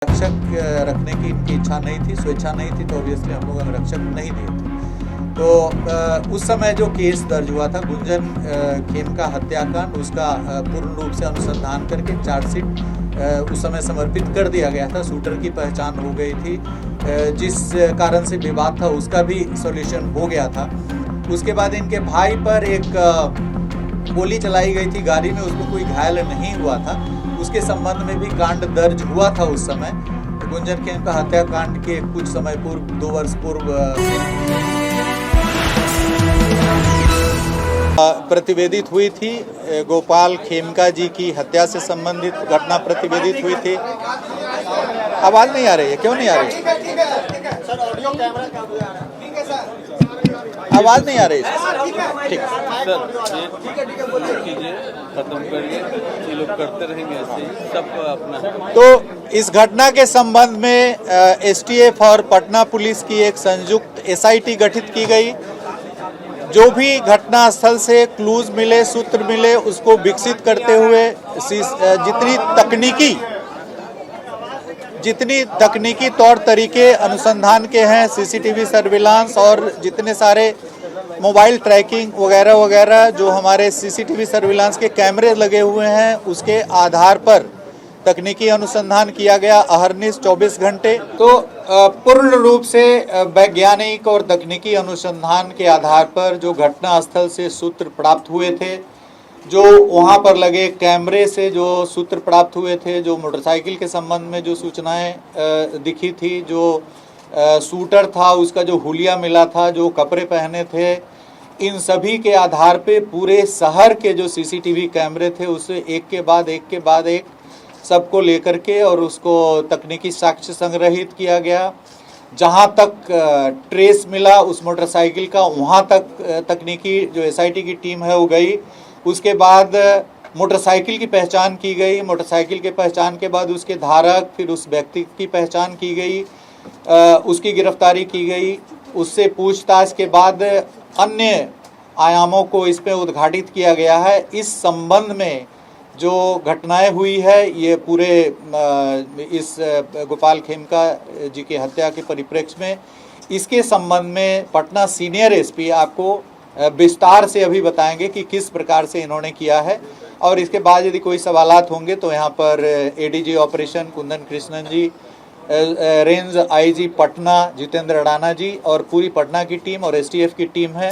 रक्षक रखने की इनकी इच्छा नहीं थी, स्वेच्छा नहीं थी, तो ऑब्वियसली हम लोगों ने रक्षक नहीं दिए थे। तो उस समय जो केस दर्ज हुआ था गुंजन खेमका हत्याकांड, उसका पूर्ण रूप से अनुसंधान करके चार्जशीट उस समय समर्पित कर दिया गया था। शूटर की पहचान हो गई थी, जिस कारण से विवाद था उसका भी सॉल्यूशन हो गया था। उसके बाद इनके भाई पर एक गोली चलाई गई थी गाड़ी में, उसमें कोई घायल नहीं हुआ था। उसके संबंध में भी कांड दर्ज हुआ था उस समय। गुंजन खेमका हत्याकांड के कुछ समय पूर्व, 2 वर्ष पूर्व प्रतिवेदित हुई थी। गोपाल खेमका जी की हत्या से संबंधित घटना प्रतिवेदित हुई थी। आवाज नहीं आ रही है, क्यों नहीं आ रही है? आवाज नहीं आ रही है। ठीक कीजिए, खत्म करिए, ये लोग करते रहेंगे ऐसे ही सब अपना। तो इस घटना के संबंध में एसटीएफ और पटना पुलिस की एक संयुक्त एसआईटी गठित की गई। जो भी घटना स्थल से क्लूज मिले, सूत्र मिले, उसको विकसित करते हुए जितनी तकनीकी तौर तरीके अनुसंधान के हैं, सीसीटीवी सर्विलांस और जितने सारे मोबाइल ट्रैकिंग वगैरह वगैरह जो हमारे सीसीटीवी सर्विलांस के कैमरे लगे हुए हैं, उसके आधार पर तकनीकी अनुसंधान किया गया अहरनिश 24 घंटे। तो पूर्ण रूप से वैज्ञानिक और तकनीकी अनुसंधान के आधार पर जो घटना स्थल से सूत्र प्राप्त हुए थे, जो वहां पर लगे कैमरे से जो सूत्र प्राप्त हुए थे, जो मोटरसाइकिल के संबंध में जो सूचनाएं दिखी थी, जो शूटर था उसका जो हुलिया मिला था, जो कपड़े पहने थे, इन सभी के आधार पे पूरे शहर के जो सीसीटीवी कैमरे थे उसे एक के बाद एक सबको लेकर के और उसको तकनीकी साक्ष्य संग्रहित किया गया। जहां तक ट्रेस मिला उस मोटरसाइकिल का, वहां तक तकनीकी जो एसआईटी की टीम है वो गई। उसके बाद मोटरसाइकिल की पहचान की गई। मोटरसाइकिल के पहचान के बाद उसके धारक, फिर उस व्यक्ति की पहचान की गई, उसकी गिरफ्तारी की गई। उससे पूछताछ के बाद अन्य आयामों को इस पे उद्घाटित किया गया है। इस संबंध में जो घटनाएं हुई है, ये पूरे इस गोपाल खेमका जी की हत्या के परिप्रेक्ष्य में, इसके संबंध में पटना सीनियर एसपी आपको विस्तार से अभी बताएंगे कि किस प्रकार से इन्होंने किया है। और इसके बाद यदि कोई सवालात होंगे तो यहाँ पर एडीजी ऑपरेशन कुंदन कृष्णन जी, range IG Patna Jitendra Adana जी और पूरी पटना की टीम और एसटीएफ की टीम है।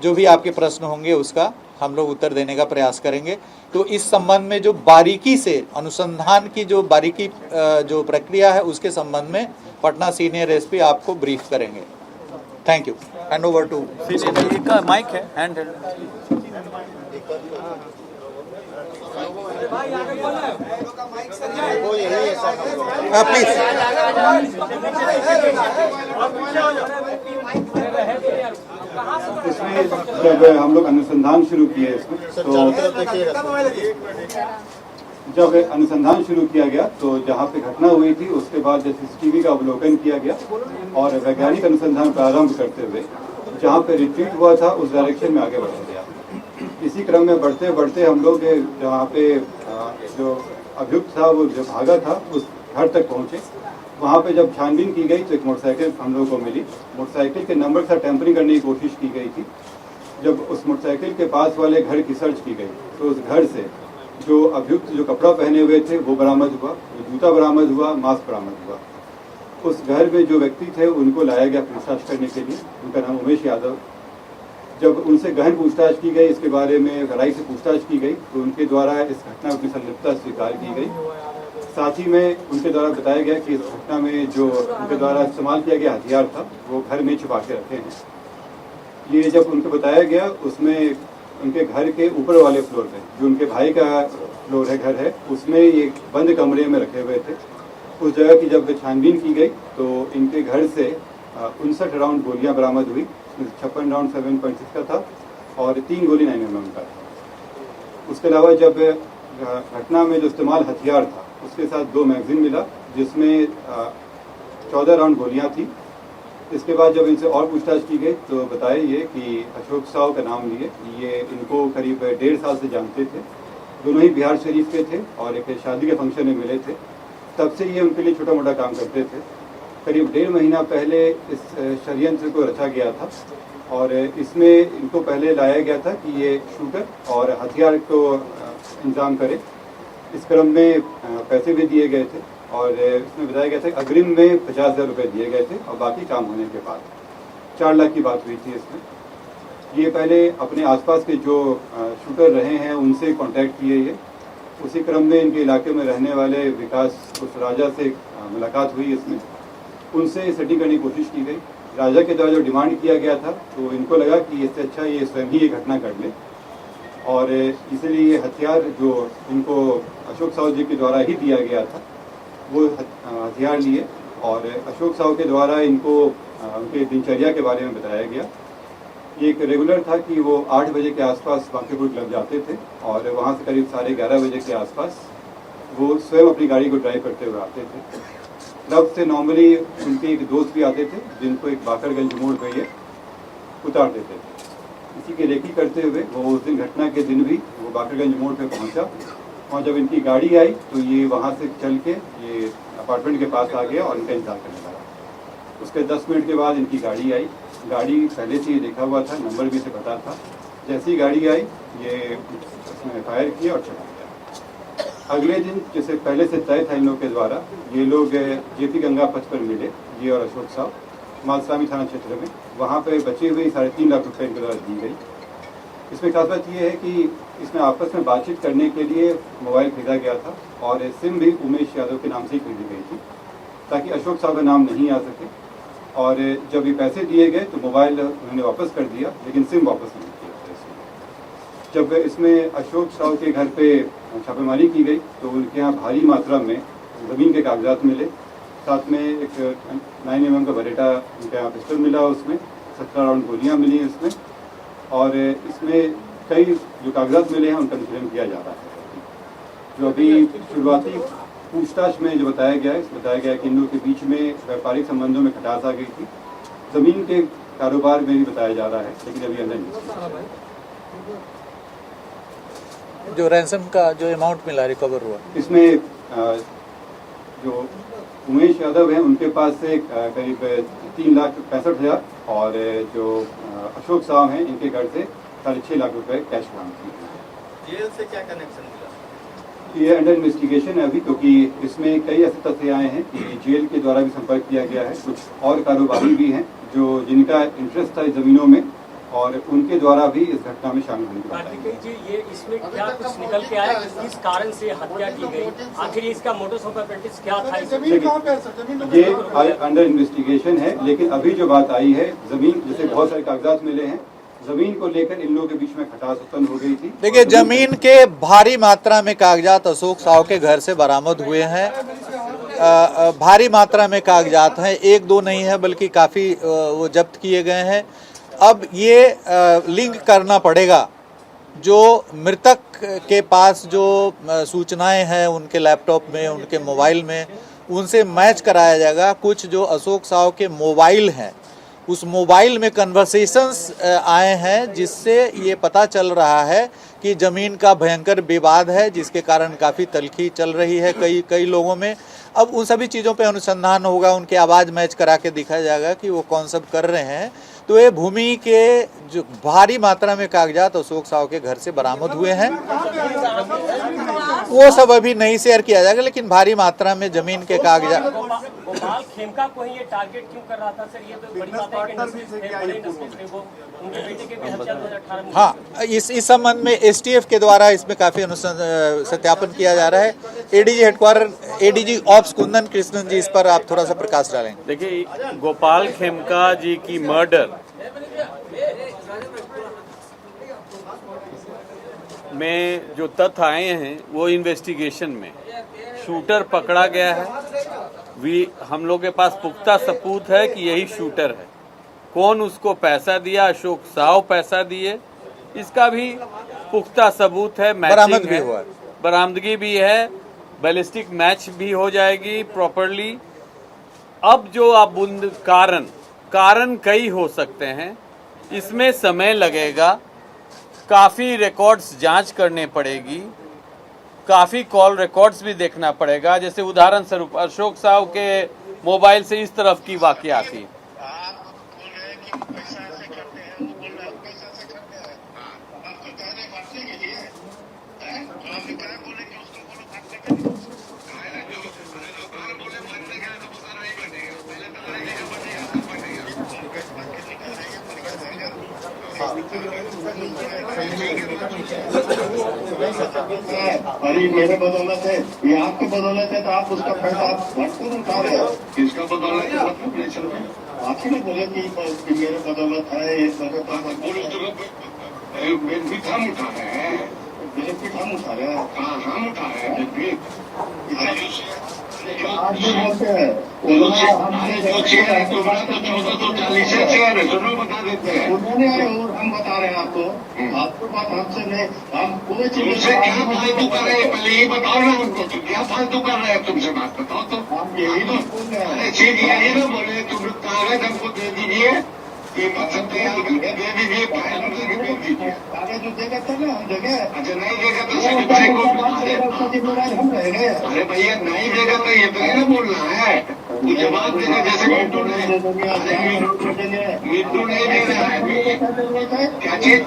जो भी आपके प्रश्न होंगे उसका हम लोग उत्तर देने का प्रयास करेंगे। तो इस संबंध में जो बारीकी से अनुसंधान की जो बारीकी जो प्रक्रिया है उसके संबंध में पटना सीनियर एसपी आपको ब्रीफ करेंगे। Thank you. Hand over to का माइक है, हैंड प्लीज। इसमें जब हम लोग अनुसंधान शुरू किए इसमें, तो जब अनुसंधान शुरू किया गया तो जहाँ पे घटना हुई थी उसके बाद सीसीटीवी का अवलोकन किया गया और वैज्ञानिक अनुसंधान प्रारंभ करते हुए जहाँ पे रिट्रीट हुआ था उस डायरेक्शन में आगे बढ़ा गया। इसी क्रम में बढ़ते बढ़ते हम लोग जहाँ पे जो अभियुक्त था वो जो भागा था उस घर तक पहुँचे। वहाँ पे जब छानबीन की गई तो एक मोटरसाइकिल हम लोगों को मिली। मोटरसाइकिल के नंबर से टेम्परिंग करने की कोशिश की गई थी। जब उस मोटरसाइकिल के पास वाले घर की सर्च की गई तो उस घर से जो अभियुक्त जो कपड़ा पहने हुए थे वो बरामद हुआ, जूता बरामद हुआ, मास्क बरामद हुआ। उस घर में जो व्यक्ति थे उनको लाया गया पूछताछ करने के लिए। उनका नाम उमेश यादव। जब उनसे गहन पूछताछ की गई, इसके बारे में गहराई से पूछताछ की गई तो उनके द्वारा इस घटना की संलिप्तता स्वीकार की गई। साथ ही में उनके द्वारा बताया गया कि इस घटना में जो उनके द्वारा इस्तेमाल किया गया हथियार था वो घर में छुपा के रखे हैं। ये जब उनको बताया गया उसमें उनके घर के ऊपर वाले फ्लोर पे जो उनके भाई का फ्लोर है, घर है, उसमें ये बंद कमरे में रखे हुए थे। उस जगह की जब छानबीन की गई तो इनके घर से 59 राउंड गोलियां बरामद हुई। 56 राउंड 7.6 का था और 3 गोली 9mm का था। उसके अलावा जब घटना में जो इस्तेमाल हथियार था उसके साथ 2 मैगजीन मिला जिसमें 14 राउंड गोलियां थी। इसके बाद जब इनसे और पूछताछ की गई तो बताया ये कि अशोक साहु का नाम लिए, ये इनको करीब 1.5 साल से जानते थे। दोनों ही बिहार शरीफ के थे और एक शादी के फंक्शन में मिले थे। तब से ये उनके लिए छोटा मोटा काम करते थे। करीब 1.5 महीना पहले इस षड्यंत्र को रचा गया था और इसमें इनको पहले लाया गया था कि ये शूटर और हथियार को इंतजाम करे। इस क्रम में पैसे भी दिए गए थे और इसमें बताया गया था कि अग्रिम में 50,000 रुपये दिए गए थे और बाकी काम होने के बाद 4 लाख की बात हुई थी इसमें। ये पहले अपने आसपास के जो शूटर रहे हैं उनसे कांटेक्ट किए ये। उसी क्रम में इनके इलाके में रहने वाले विकास उस राजा से मुलाकात हुई। इसमें उनसे सेटिंग करने की कोशिश की गई। राजा के द्वारा जो डिमांड किया गया था तो इनको लगा कि इससे अच्छा ये स्वयं ही ये घटना कर ले और इसलिए ये हथियार जो इनको अशोक साहू जी के द्वारा ही दिया गया था वो हथियार लिए और अशोक साहू के द्वारा इनको उनके दिनचर्या के बारे में बताया गया। ये एक रेगुलर था कि वो 8 बजे के आसपास बांकीपुर क्लब जाते थे और वहाँ से करीब 11:30 बजे के आसपास वो स्वयं अपनी गाड़ी को ड्राइव करते हुए आते थे। क्लब से नॉर्मली उनके एक दोस्त भी आते थे जिनको एक बाकरगंज मोड़ पे ये उतार देते थे। इसी की रेकी करते हुए वो उस दिन घटना के दिन भी वो बाकरगंज मोड़ पे पहुंचा और जब इनकी गाड़ी आई तो ये वहाँ से चल के ये अपार्टमेंट के पास आ गया और इनका इंतजार करने लगा। उसके 10 मिनट के बाद इनकी गाड़ी आई। गाड़ी पहले से ये देखा हुआ था, नंबर भी से पता था। जैसी गाड़ी आई ये उसने फायर किया और चला गया। अगले दिन जैसे पहले से तय था इन लोगों के द्वारा ये लोग जेपी गंगा पथ पर मिले, ये और अशोक साहब मालसामी थाना क्षेत्र में। वहाँ पे बची हुई 3.5 लाख रुपए इनके द्वारा दी गई। इसमें खास बात यह है कि इसमें आपस में बातचीत करने के लिए मोबाइल खरीदा गया था और सिम भी उमेश यादव के नाम से ही खरीदी गई थी ताकि अशोक साहब का नाम नहीं आ सके। और जब ये पैसे दिए गए तो मोबाइल उन्होंने वापस कर दिया लेकिन सिम वापस नहीं किया। जब इसमें अशोक साहू के घर पे छापेमारी की गई तो उनके यहाँ भारी मात्रा में ज़मीन के कागजात मिले। साथ में एक 9mm का बरेटा उनके यहाँ पिस्टल मिला, उसमें 17 राउंड गोलियाँ मिली इसमें और इसमें कई जो कागजात मिले हैं उनका अनुसरण किया जा रहा है। जो अभी शुरुआती पूछताछ में जो बताया गया है, बताया गया कि इन लोगों के बीच में व्यापारिक संबंधों में खटास आ गई थी। ज़मीन के कारोबार में भी बताया जा रहा है लेकिन अभी अंदर जो रैंसम का जो अमाउंट मिला रिकवर हुआ इसमें जो उमेश यादव हैं उनके पास से करीब 3,65,000 और जो अशोक साहब हैं इनके घर से 6.5 लाख रुपए कैश बरामद किए। जेल से क्या कनेक्शन मिला? ये अंडर इन्वेस्टिगेशन है अभी, क्योंकि इसमें कई ऐसे तथ्य आए हैं कि जेल के द्वारा भी संपर्क किया गया है। कुछ और कारोबारी भी हैं जो जिनका इंटरेस्ट था ज़मीनों में और उनके द्वारा भी इस घटना में शामिल होने की बात है। जी, ये इसमें क्या कुछ निकल के आया कि किस कारण से हत्या की गई, आखिर इसका मोटोस ऑपरेंडी क्या था? ये अंडर इन्वेस्टिगेशन है लेकिन अभी जो बात आई है ज़मीन, जैसे बहुत सारे कागजात मिले हैं, जमीन को लेकर इन लोगों के बीच में खटास उत्पन्न हो गई थी। देखिए, जमीन के भारी मात्रा में कागजात अशोक साहू के घर से बरामद हुए हैं। भारी मात्रा में कागजात हैं, 1-2 नहीं है बल्कि काफ़ी वो जब्त किए गए हैं। अब ये लिंक करना पड़ेगा जो मृतक के पास जो सूचनाएं हैं उनके लैपटॉप में, उनके मोबाइल में, उनसे मैच कराया जाएगा। कुछ जो अशोक साहू के मोबाइल हैं उस मोबाइल में कन्वर्सेशंस आए हैं जिससे ये पता चल रहा है कि ज़मीन का भयंकर विवाद है जिसके कारण काफ़ी तलखी चल रही है कई लोगों में। अब उन सभी चीज़ों पे अनुसंधान होगा, उनके आवाज़ मैच करा के दिखाया जाएगा कि वो कौन सब कर रहे हैं। तो ये भूमि के जो भारी मात्रा में कागजात अशोक साहू के घर से बरामद हुए हैं वो सब अभी नहीं शेयर किया जाएगा, लेकिन भारी मात्रा में जमीन के कागजात। गोपाल खेमका को ही ये टारगेट क्यों कर रहा था सर? ये तो बड़ी बात है कि वो उनके बेटे के भी हत्या 2018 में। हाँ, इस संबंध में एसटीएफ के द्वारा इसमें काफी सत्यापन किया जा रहा है। ADG headquarter, ADG ops Kundan Krishnan ji, इस पर आप थोड़ा सा प्रकाश डालेंगे। देखिए, गोपाल खेमका जी की मर्डर में जो तथ्य आए हैं वो इन्वेस्टिगेशन में शूटर पकड़ा गया है। हम लोग के पास पुख्ता सबूत है कि यही शूटर है। कौन उसको पैसा दिया, अशोक साहू पैसा दिए, इसका भी पुख्ता सबूत है। बरामद भी हुआ, बरामदगी भी है, बैलिस्टिक मैच भी हो जाएगी प्रॉपरली। अब जो आप कारण कई हो सकते हैं, इसमें समय लगेगा, काफ़ी रिकॉर्ड्स जांच करने पड़ेगी, काफी कॉल रिकॉर्ड्स भी देखना पड़ेगा। जैसे उदाहरण स्वरूप अशोक साहू के मोबाइल से इस तरफ की वाकया थी। अरे मेरे बदौलत है, ये आपके बदौलत है, तो आप उसका पैसा भरपूर उठा रहे हो। किसका बदौलत है? आप ही ने बोले कि मेरे बदौलत है, मेरे पीठ हम उठा रहे हैं, मेरे पीठ हम उठा रहे हैं। हाँ हम उठा रहे हैं आज भी बोलते हैं उन्होंने और हम बता रहे हैं आपको बात हमसे नहीं, हम कोई चीज क्या फालतू कर रहे हैं, पहले ये बताओ ना उनको, तो क्या फालतू कर रहे हैं, तुमसे बात बताओ तो। हम यही तो बोल रहे हैं, चीज यही ना बोले, तुम कागज हमको दे दीजिए, ये सकते हैं दे दीजिए, फाइल दे दीजिए, कागज जो देगा तब ना हम देंगे। अच्छा नहीं देगा तो हम रहेंगे। अरे भैया नहीं देगा तो ये तो नहीं बोलना है, वो जवाब देगा। जैसे मिट्टू नहीं दे रहा है, क्या चीज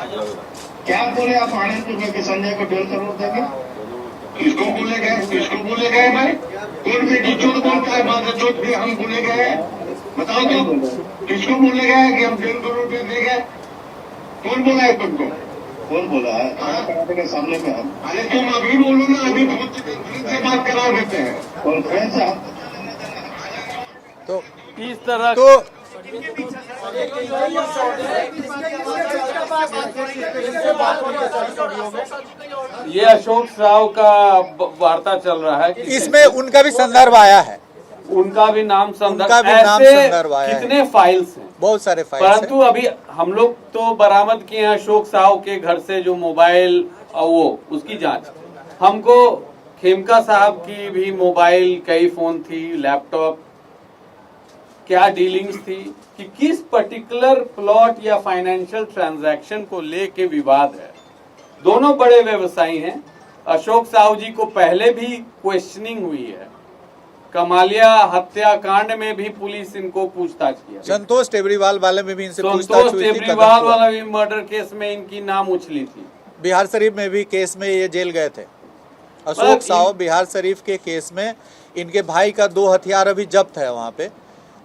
क्या बोले आप आनंदपुर में कि संजय को 1.5 करोड़ देंगे? किसको बोले गए भाई? कौन भी झूठ बोलता है, बात झूठ भी हम बोले गए, बताओ तो किसको बोले गए कि हम 1.5 करोड़ रुपये देंगे? कौन बोला है तुमको? कौन बोला है? के सामने में हम। अरे तुम अभी बोलो ना, अभी से बात करा देते हैं और फ्रेंड से तो इस तरह तो ये अशोक साहू का वार्ता चल रहा है कि इसमें उनका भी संदर्भ आया है, उनका भी नाम संदर्भ, आया कितने है। फाइल्स हैं, बहुत सारे फाइल्स परंतु अभी हम लोग तो बरामद किए हैं अशोक साहू के घर से जो मोबाइल और वो उसकी जांच। हमको खेमका साहब की भी मोबाइल, कई फोन थी, लैपटॉप, क्या डीलिंग्स थी कि किस पर्टिकुलर प्लॉट या फाइनेंशियल ट्रांजैक्शन को लेके विवाद है। दोनों बड़े व्यवसायी हैं। अशोक साहू जी को पहले भी क्वेश्चनिंग हुई है, कमालिया हत्याकांड में भी पुलिस इनको पूछताछ किया, संतोष टेबरीवाल वाले में भी इनसे पूछताछ संतोष हुई थी, टेबरीवाल वाला भी मर्डर केस में इनकी नाम उछली थी, बिहार शरीफ में भी केस में ये जेल गए थे। अशोक साहू बिहार शरीफ के केस में इनके भाई का 2 हथियार अभी जब्त है वहाँ पे,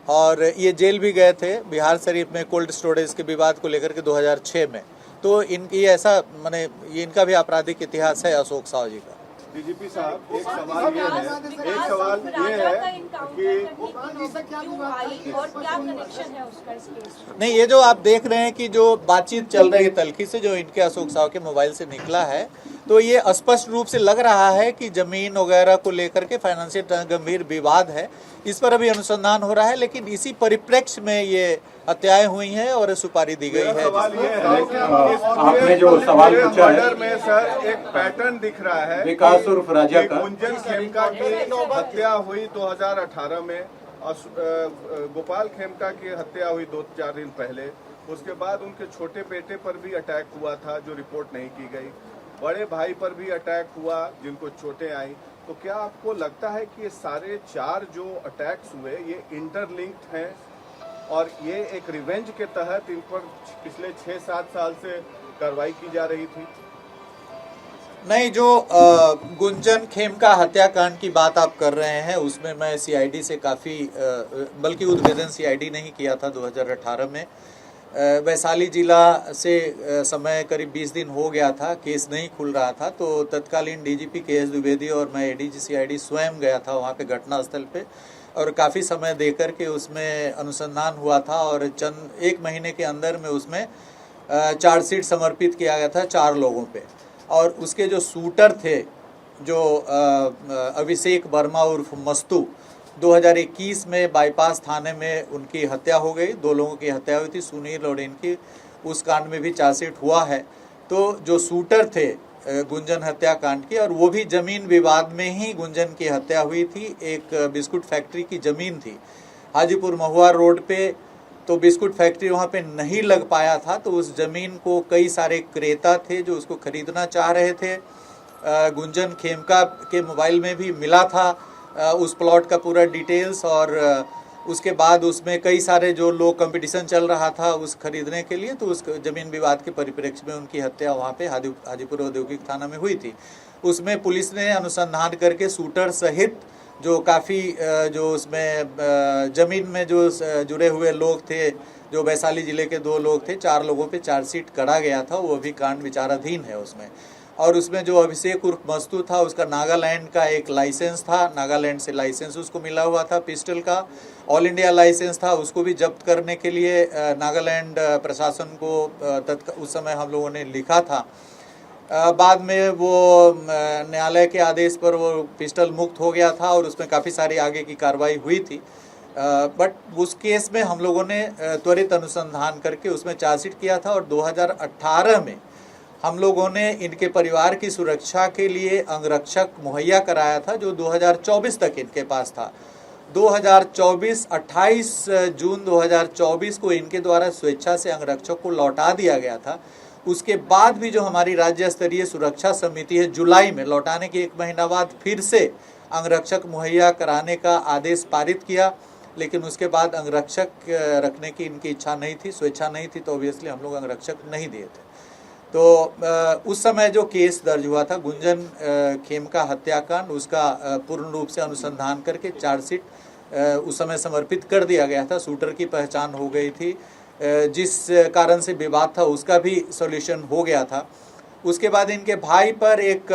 और ये जेल भी गए थे बिहार शरीफ में कोल्ड स्टोरेज के विवाद को लेकर के 2006 में। तो इनकी ऐसा माने ये इनका भी आपराधिक इतिहास है अशोक साहू जी का। डीजीपी साहब, एक सवाल ये है कि और क्या कनेक्शन है उसका इस केस में? नहीं, ये जो आप देख रहे हैं कि जो बातचीत चल रही है तलखी से जो इनके अशोक साहू के मोबाइल से निकला है, तो ये स्पष्ट रूप से लग रहा है कि जमीन वगैरह को लेकर के फाइनेंशियल गंभीर विवाद है। इस पर अभी अनुसंधान हो रहा है, लेकिन इसी परिप्रेक्ष्य में ये हत्याएं हुई हैं और सुपारी दी गई है। सवाल ये है कि आपने जो सवाल पूछा है में सर एक पैटर्न दिख रहा है, विकास उर्फ राजा का। गुंजन खेमका की हत्या हुई 2018 में, गोपाल खेमका की हत्या हुई 2-4 दिन पहले, उसके बाद उनके छोटे बेटे पर भी अटैक हुआ था जो रिपोर्ट नहीं की गई, बड़े भाई पर भी अटैक हुआ जिनको चोटें आई। तो क्या आपको लगता है कि ये सारे 4 जो अटैक्स हुए ये इंटरलिंक्ड हैं और ये एक रिवेंज के तहत इन पर पिछले 6-7 साल से कार्रवाई की जा रही थी? नहीं, जो गुंजन खेमका हत्याकांड की बात आप कर रहे हैं उसमें मैं सीआईडी से काफ़ी बल्कि उद्भेदन सीआईडी नहीं किया था 2018 में। वैशाली जिला से समय करीब 20 दिन हो गया था, केस नहीं खुल रहा था, तो तत्कालीन डीजीपी केएस द्विवेदी और मैं एडीजी सीआईडी स्वयं गया था वहाँ पे घटनास्थल पे, और काफ़ी समय देकर के उसमें अनुसंधान हुआ था और 1 महीने के अंदर में उसमें चार्जशीट समर्पित किया गया था 4 लोगों पे। और उसके जो शूटर थे जो अभिषेक वर्मा उर्फ मस्तू, 2021 में बाईपास थाने में उनकी हत्या हो गई, 2 लोगों की हत्या हुई थी, सुनील और इनकी, उस कांड में भी चार्जशीट हुआ है। तो जो शूटर थे गुंजन हत्याकांड की, और वो भी जमीन विवाद में ही गुंजन की हत्या हुई थी। एक बिस्कुट फैक्ट्री की जमीन थी हाजीपुर महुआ रोड पे, तो बिस्कुट फैक्ट्री वहाँ पे नहीं लग पाया था, तो उस जमीन को कई सारे क्रेता थे जो उसको खरीदना चाह रहे थे, गुंजन खेमका के मोबाइल में भी मिला था उस प्लॉट का पूरा डिटेल्स, और उसके बाद उसमें कई सारे जो लोग कंपटीशन चल रहा था उस खरीदने के लिए, तो उस ज़मीन विवाद के परिप्रेक्ष्य में उनकी हत्या वहाँ पे हाजीपुर औद्योगिक थाना में हुई थी। उसमें पुलिस ने अनुसंधान करके शूटर सहित जो काफ़ी जो उसमें ज़मीन में जो जुड़े हुए लोग थे, जो वैशाली ज़िले के 2 लोग थे, 4 लोगों पे चार्जशीट करा गया था, वो अभी कांड विचाराधीन है उसमें। और उसमें जो अभिषेक उर्फ मस्तू था, उसका नागालैंड का एक लाइसेंस था, नागालैंड से लाइसेंस उसको मिला हुआ था पिस्टल का, ऑल इंडिया लाइसेंस था, उसको भी जब्त करने के लिए नागालैंड प्रशासन को उस समय हम लोगों ने लिखा था। बाद में वो न्यायालय के आदेश पर वो पिस्टल मुक्त हो गया था और उसमें काफ़ी सारी आगे की कार्रवाई हुई थी। बट उस केस में हम लोगों ने त्वरित अनुसंधान करके उसमें चार्जशीट किया था, और 2018 में हम लोगों ने इनके परिवार की सुरक्षा के लिए अंगरक्षक मुहैया कराया था, जो 2024 तक इनके पास था। 28 जून 2024 को इनके द्वारा स्वेच्छा से अंगरक्षक को लौटा दिया गया था। उसके बाद भी जो हमारी राज्य स्तरीय सुरक्षा समिति है, जुलाई में लौटाने के 1 महीना बाद फिर से अंगरक्षक मुहैया कराने का आदेश पारित किया, लेकिन उसके बाद अंगरक्षक रखने की इनकी इच्छा नहीं थी, स्वेच्छा नहीं थी, तो ऑब्वियसली हम लोग अंगरक्षक नहीं दिए थे। तो उस समय जो केस दर्ज हुआ था गुंजन खेमका हत्याकांड, उसका पूर्ण रूप से अनुसंधान करके चार्जशीट उस समय समर्पित कर दिया गया था। शूटर की पहचान हो गई थी, जिस कारण से विवाद था उसका भी सॉल्यूशन हो गया था। उसके बाद इनके भाई पर एक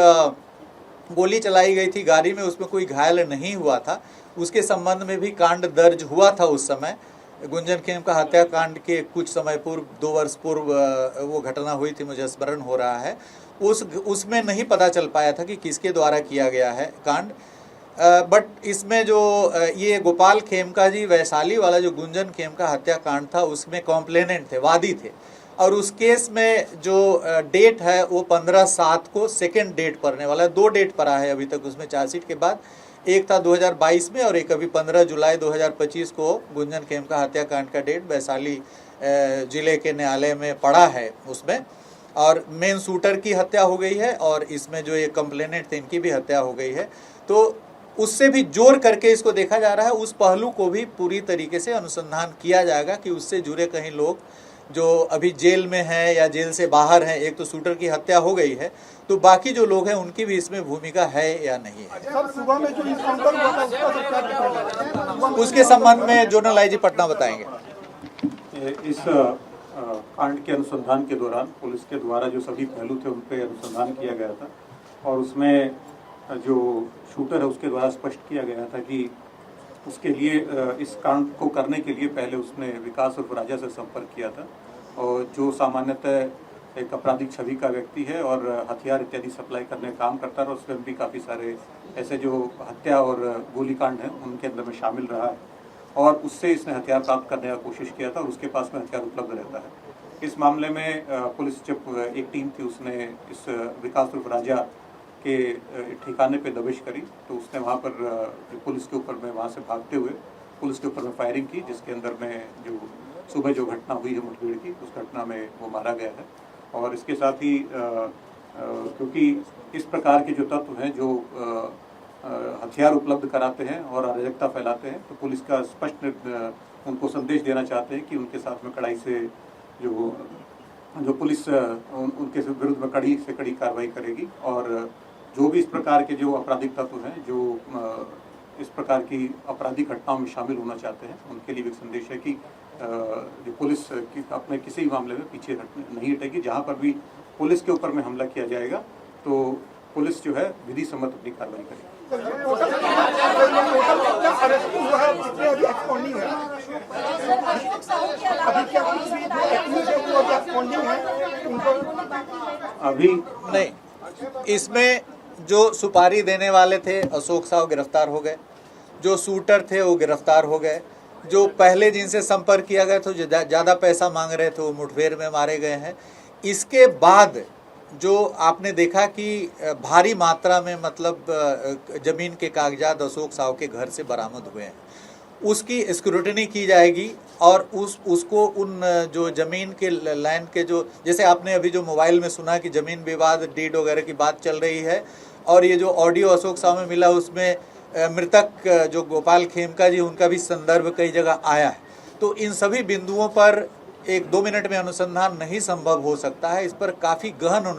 गोली चलाई गई थी गाड़ी में, उसमें कोई घायल नहीं हुआ था, उसके संबंध में भी कांड दर्ज हुआ था। उस समय गुंजन खेमका हत्याकांड के कुछ समय पूर्व, 2 वर्ष पूर्व वो घटना हुई थी, मुझे स्मरण हो रहा है। उसमें नहीं पता चल पाया था कि किसके द्वारा किया गया है कांड। बट इसमें जो ये गोपाल खेमका जी वैशाली वाला जो गुंजन खेमका हत्याकांड था, उसमें कॉम्प्लेनेंट थे, वादी थे, और उस केस में जो डेट है वो 15/7 को सेकेंड डेट पड़ने वाला है। 2 डेट पड़ा है अभी तक उसमें चार्जशीट के बाद, एक था 2022 में और एक अभी 15 जुलाई 2025 को गुंजन खेमका हत्याकांड का डेट वैशाली जिले के न्यायालय में पड़ा है उसमें। और मेन शूटर की हत्या हो गई है और इसमें जो ये कंप्लेनेंट थे इनकी भी हत्या हो गई है। तो उससे भी जोड़ करके इसको देखा जा रहा है, उस पहलू को भी पूरी तरीके से अनुसंधान किया जाएगा कि उससे जुड़े कहीं लोग जो अभी जेल में हैं या जेल से बाहर हैं। एक तो शूटर की हत्या हो गई है, तो बाकी जो लोग हैं उनकी भी इसमें भूमिका है या नहीं है। सर, सुबह में जो इनकाउंटर हुआ था उसका क्या, उसके संबंध में जोनल आईजी पटना बताएंगे। इस कांड के अनुसंधान के दौरान पुलिस के द्वारा जो सभी पहलू थे उन पर अनुसंधान किया गया था, और उसमें जो शूटर है उसके द्वारा स्पष्ट किया गया था कि उसके लिए इस कांड को करने के लिए पहले उसने विकास और राजा से संपर्क किया था, और जो सामान्यतः एक आपराधिक छवि का व्यक्ति है और हथियार इत्यादि सप्लाई करने का काम करता है, और उसमें भी काफ़ी सारे ऐसे जो हत्या और गोलीकांड हैं उनके अंदर में शामिल रहा है, और उससे इसने हथियार प्राप्त करने का कोशिश किया था और उसके पास में हथियार उपलब्ध रहता है। इस मामले में पुलिस जब एक टीम थी उसने इस विकास और राजा के ठिकाने पे दबिश करी, तो उसने वहाँ पर पुलिस के ऊपर में वहाँ से भागते हुए पुलिस के ऊपर में फायरिंग की, जिसके अंदर में जो सुबह जो घटना हुई है मुठभेड़ की, उस घटना में वो मारा गया है। और इसके साथ ही क्योंकि इस प्रकार के जो तत्व हैं जो हथियार उपलब्ध कराते हैं और अराजकता फैलाते हैं, तो पुलिस का स्पष्ट उनको संदेश देना चाहते हैं कि उनके साथ में कड़ाई से जो पुलिस उनके विरुद्ध में कड़ी से कड़ी कार्रवाई करेगी, और जो भी इस प्रकार के जो आपराधिक तत्व हैं जो इस प्रकार की आपराधिक घटनाओं में शामिल होना चाहते हैं, उनके लिए भी संदेश है कि जो पुलिस अपने किसी भी मामले में पीछे नहीं हटेगी। जहां पर भी पुलिस के ऊपर में हमला किया जाएगा तो पुलिस जो है विधि सम्मत अपनी कार्रवाई करेगी। अभी नहीं, इसमें जो सुपारी देने वाले थे अशोक साहु गिरफ्तार हो गए, जो शूटर थे वो गिरफ्तार हो गए, जो पहले जिनसे संपर्क किया गया तो ज़्यादा पैसा मांग रहे थे वो मुठभेड़ में मारे गए हैं। इसके बाद जो आपने देखा कि भारी मात्रा में मतलब ज़मीन के कागजात अशोक साहु के घर से बरामद हुए हैं, उसकी स्क्रूटनी की जाएगी और उसको उन जो जमीन के लैंड के जो, जैसे आपने अभी जो मोबाइल में सुना कि जमीन विवाद डीड वगैरह की बात चल रही है, और ये जो ऑडियो अशोक साहब में मिला उसमें मृतक जो गोपाल खेमका जी उनका भी संदर्भ कई जगह आया है। तो इन सभी बिंदुओं पर 1-2 मिनट में अनुसंधान नहीं संभव हो सकता है, इस पर काफ़ी गहन